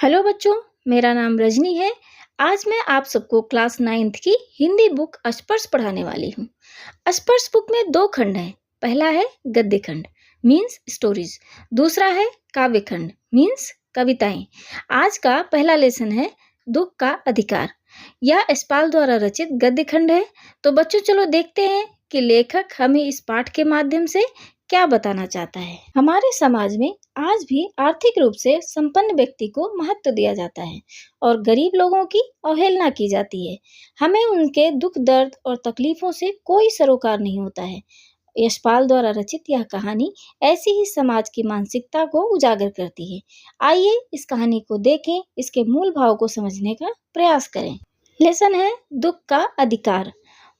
Hello बच्चों, मेरा नाम रजनी है। आज मैं आप सबको क्लास 9th की हिंदी बुक स्पर्श पढ़ाने वाली हूँ। स्पर्श बुक में दो खंड हैं। पहला है गद्य खंड मीन्स स्टोरीज, दूसरा है काव्य खंड मीन्स कविताएं। आज का पहला लेसन है दुख का अधिकार। यह यशपाल द्वारा रचित गद्य खंड है। तो बच्चों चलो देखते हैं कि लेखक हमें इस पाठ के माध्यम से क्या बताना चाहता है। हमारे समाज में आज भी आर्थिक रूप से संपन्न व्यक्ति को महत्व दिया जाता है और गरीब लोगों की अवहेलना की जाती है। हमें उनके दुख दर्द और तकलीफों से कोई सरोकार नहीं होता है। यशपाल द्वारा रचित यह कहानी ऐसी ही समाज की मानसिकता को उजागर करती है। आइए इस कहानी को देखें, इसके मूल भाव को समझने का प्रयास करें। लेसन है दुख का अधिकार।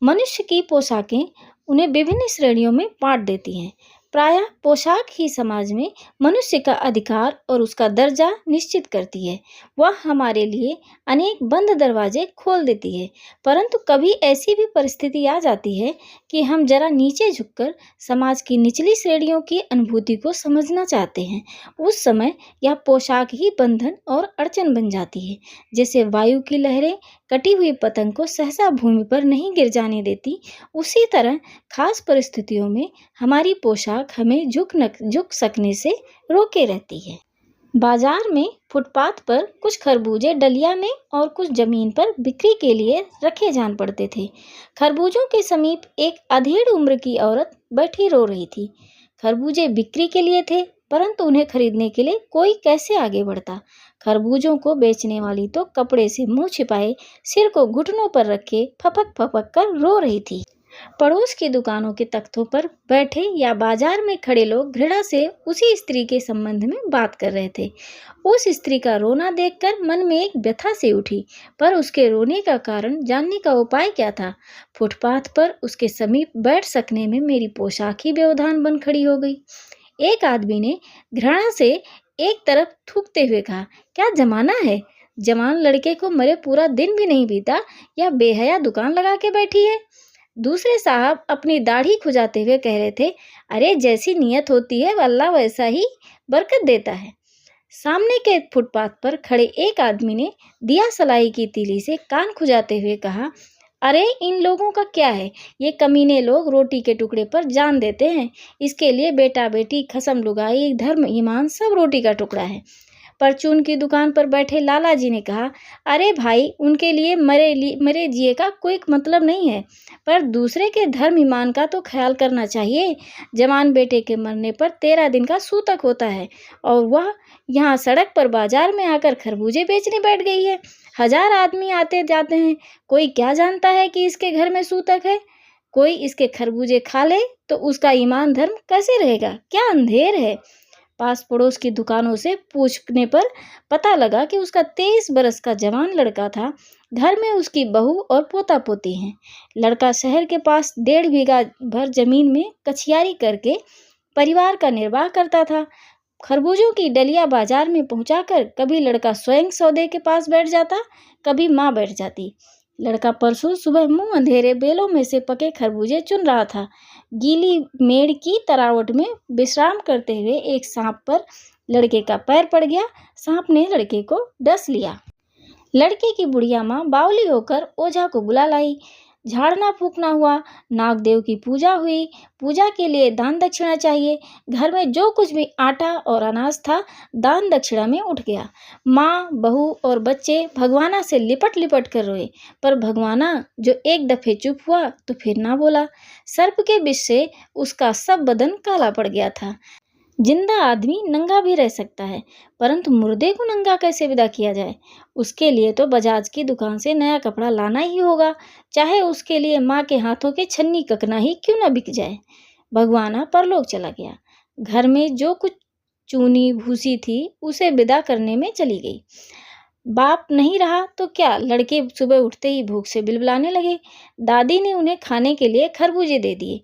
मनुष्य की पोशाकें उन्हें विभिन्न श्रेणियों में बांट देती हैं। प्रायः पोशाक ही समाज में मनुष्य का अधिकार और उसका दर्जा निश्चित करती है। वह हमारे लिए अनेक बंद दरवाजे खोल देती है, परंतु कभी ऐसी भी परिस्थिति आ जाती है कि हम जरा नीचे झुककर समाज की निचली श्रेणियों की अनुभूति को समझना चाहते हैं। उस समय यह पोशाक ही बंधन और अड़चन बन जाती है। जैसे वायु की लहरें कटी हुई पतंग को सहसा भूमि पर नहीं गिर जाने देती, उसी तरह खास परिस्थितियों में हमारी पोशाक हमें झुक सकने से रोके रहती है। बाजार में फुटपाथ पर कुछ खरबूजे डलिया में और कुछ जमीन पर बिक्री के लिए रखे जान पड़ते थे। खरबूजों के समीप एक अधेड़ उम्र की औरत बैठी रो रही थी। खरबूजे बिक्री के लिए थे, परंतु उन्हें खरीदने के लिए कोई कैसे आगे बढ़ता। खरबूजों को बेचने वाली तो कपड़े से मुंह छिपाए सिर को घुटनों पर रखे फपक फपक कर रो रही थी। पड़ोस की दुकानों के तख्तों पर बैठे या बाजार में खड़े लोग घृणा से उसी स्त्री के संबंध में बात कर रहे थे। उस स्त्री का रोना देखकर मन में एक व्यथा सी उठी, पर उसके रोने का कारण जानने का उपाय क्या था। फुटपाथ पर उसके समीप बैठ सकने में मेरी पोशाक ही व्यवधान बन खड़ी हो गई। एक आदमी ने घृणा से एक तरफ थूकते हुए कहा, क्या जमाना है, जवान लड़के को मरे पूरा दिन भी नहीं बीता, यह बेहया दुकान लगा के बैठी है। दूसरे साहब अपनी दाढ़ी खुजाते हुए कह रहे थे, अरे जैसी नीयत होती है अल्लाह वैसा ही बरकत देता है। सामने के फुटपाथ पर खड़े एक आदमी ने दिया सलाई की तीली से कान खुजाते हुए कहा, अरे इन लोगों का क्या है, ये कमीने लोग रोटी के टुकड़े पर जान देते हैं। इसके लिए बेटा बेटी खसम लुगाई धर्म ईमान सब रोटी का टुकड़ा है। परचून की दुकान पर बैठे लाला जी ने कहा, अरे भाई उनके लिए मरे जिए का कोई मतलब नहीं है, पर दूसरे के धर्म ईमान का तो ख्याल करना चाहिए। जवान बेटे के मरने पर 13 दिन का सूतक होता है और वह यहाँ सड़क पर बाजार में आकर खरबूजे बेचने बैठ गई है। 1000 आदमी आते जाते हैं, कोई क्या जानता है कि इसके घर में सूतक है। कोई इसके खरबूजे खा ले तो उसका ईमान धर्म कैसे रहेगा, क्या अंधेर है। पास पड़ोस की दुकानों से पूछने पर पता लगा कि उसका 23 बरस का जवान लड़का था। घर में उसकी बहू और पोता पोती हैं। लड़का शहर के पास 1.5 बीघा भर जमीन में कछियारी करके परिवार का निर्वाह करता था। खरबूजों की डलिया बाजार में पहुंचाकर कभी लड़का स्वयं सौदे के पास बैठ जाता, कभी माँ बैठ जाती। लड़का परसों सुबह मुंह अंधेरे बेलों में से पके खरबूजे चुन रहा था। गीली मेड़ की तरावट में विश्राम करते हुए एक सांप पर लड़के का पैर पड़ गया। सांप ने लड़के को डस लिया। लड़के की बुढ़िया माँ बावली होकर ओझा को बुला लाई। झाड़ना फूकना हुआ, नागदेव की पूजा हुई। पूजा के लिए दान दक्षिणा चाहिए। घर में जो कुछ भी आटा और अनाज था दान दक्षिणा में उठ गया। माँ बहू और बच्चे भगवाना से लिपट लिपट कर रोए, पर भगवाना जो एक दफे चुप हुआ तो फिर ना बोला। सर्प के विष से उसका सब बदन काला पड़ गया था। जिंदा आदमी नंगा भी रह सकता है, परंतु मुर्दे को नंगा कैसे विदा किया जाए। उसके लिए तो बजाज की दुकान से नया कपड़ा लाना ही होगा, चाहे उसके लिए माँ के हाथों के छन्नी ककना ही क्यों न बिक जाए। भगवाना परलोक चला गया। घर में जो कुछ चूनी भूसी थी उसे विदा करने में चली गई। बाप नहीं रहा तो क्या, लड़के सुबह उठते ही भूख से बिलबिलाने लगे। दादी ने उन्हें खाने के लिए खरबूजे दे दिए,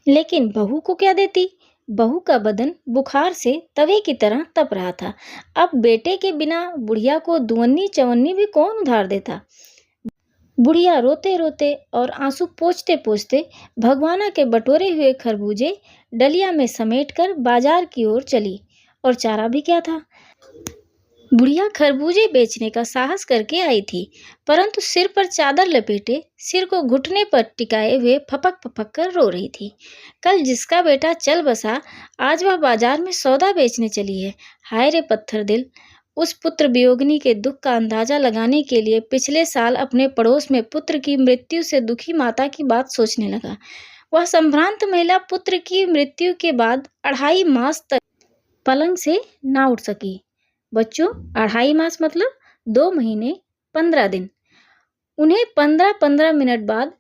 लेकिन बहू को क्या देती। बहू का बदन बुखार से तवे की तरह तप रहा था। अब बेटे के बिना बुढ़िया को दुवन्नी चवन्नी भी कौन उधार देता। बुढ़िया रोते रोते और आंसू पोंछते पोंछते भगवाना के बटोरे हुए खरबूजे डलिया में समेटकर बाजार की ओर चली। और चारा भी क्या था। बुढ़िया खरबूजे बेचने का साहस करके आई थी, परंतु सिर पर चादर लपेटे, सिर को घुटने पर टिकाए हुए फपक फपक कर रो रही थी। कल जिसका बेटा चल बसा, आज वह बाजार में सौदा बेचने चली है। हाय रे पत्थर दिल! उस पुत्र वियोगिनी के दुख का अंदाजा लगाने के लिए पिछले साल अपने पड़ोस में पुत्र की मृत्यु से दुखी माता की बात सोचने लगा। वह संभ्रांत महिला पुत्र की मृत्यु के बाद 2.5 मास तक पलंग से ना उठ सकी। बच्चों, 2.5 मास मतलब 2 महीने 15 दिन। उन्हें 15-15 मिनट बाद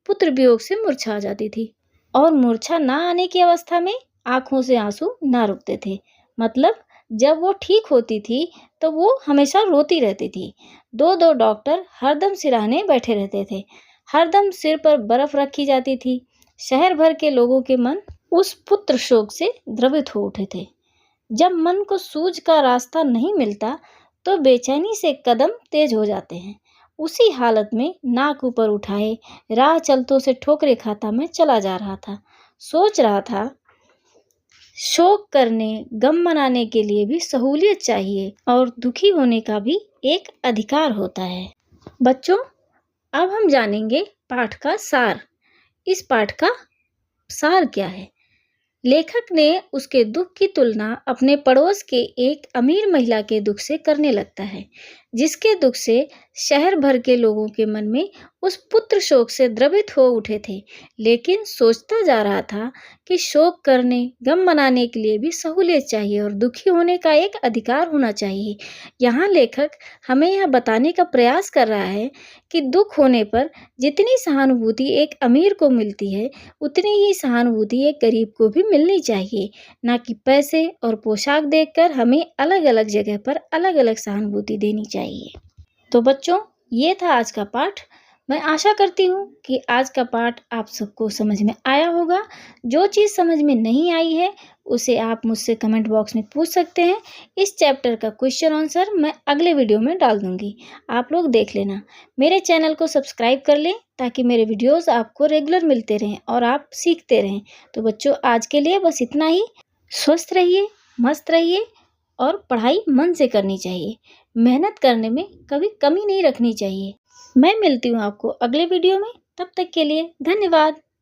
पुत्र वियोग से मूर्छा आ जाती थी और मूर्छा ना आने की अवस्था में आंखों से आंसू ना रुकते थे। मतलब जब वो ठीक होती थी तो वो हमेशा रोती रहती थी। 2-2 डॉक्टर हरदम सिरहाने बैठे रहते थे। हरदम सिर पर बर्फ रखी जाती थी। शहर भर के लोगों के मन उस पुत्र शोक से द्रवित हो उठे थे। जब मन को सूझ का रास्ता नहीं मिलता तो बेचैनी से कदम तेज हो जाते हैं। उसी हालत में नाक ऊपर उठाए राह चलतों से ठोकरे खाता मैं चला जा रहा था। सोच रहा था, शोक करने गम मनाने के लिए भी सहूलियत चाहिए और दुखी होने का भी एक अधिकार होता है। बच्चों, अब हम जानेंगे पाठ का सार। इस पाठ का सार क्या है? लेखक ने उसके दुख की तुलना अपने पड़ोस के एक अमीर महिला के दुख से करने लगता है, जिसके दुख से शहर भर के लोगों के मन में उस पुत्र शोक से द्रवित हो उठे थे। लेकिन सोचता जा रहा था कि शोक करने गम मनाने के लिए भी सहूलियत चाहिए और दुखी होने का एक अधिकार होना चाहिए। यहाँ लेखक हमें यह बताने का प्रयास कर रहा है कि दुख होने पर जितनी सहानुभूति एक अमीर को मिलती है, उतनी ही सहानुभूति एक गरीब को भी मिलनी चाहिए। ना कि पैसे और पोशाक देखकर हमें अलग अलग जगह पर अलग अलग सहानुभूति देनी चाहिए। तो बच्चों, ये था आज का पाठ। मैं आशा करती हूँ कि आज का पाठ आप सबको समझ में आया होगा। जो चीज़ समझ में नहीं आई है उसे आप मुझसे कमेंट बॉक्स में पूछ सकते हैं। इस चैप्टर का क्वेश्चन आंसर मैं अगले वीडियो में डाल दूँगी, आप लोग देख लेना। मेरे चैनल को सब्सक्राइब कर लें ताकि मेरे वीडियोज़ आपको रेगुलर मिलते रहें और आप सीखते रहें। तो बच्चों, आज के लिए बस इतना ही। स्वस्थ रहिए, मस्त रहिए और पढ़ाई मन से करनी चाहिए। मेहनत करने में कभी कमी नहीं रखनी चाहिए। मैं मिलती हूँ आपको अगले वीडियो में। तब तक के लिए धन्यवाद।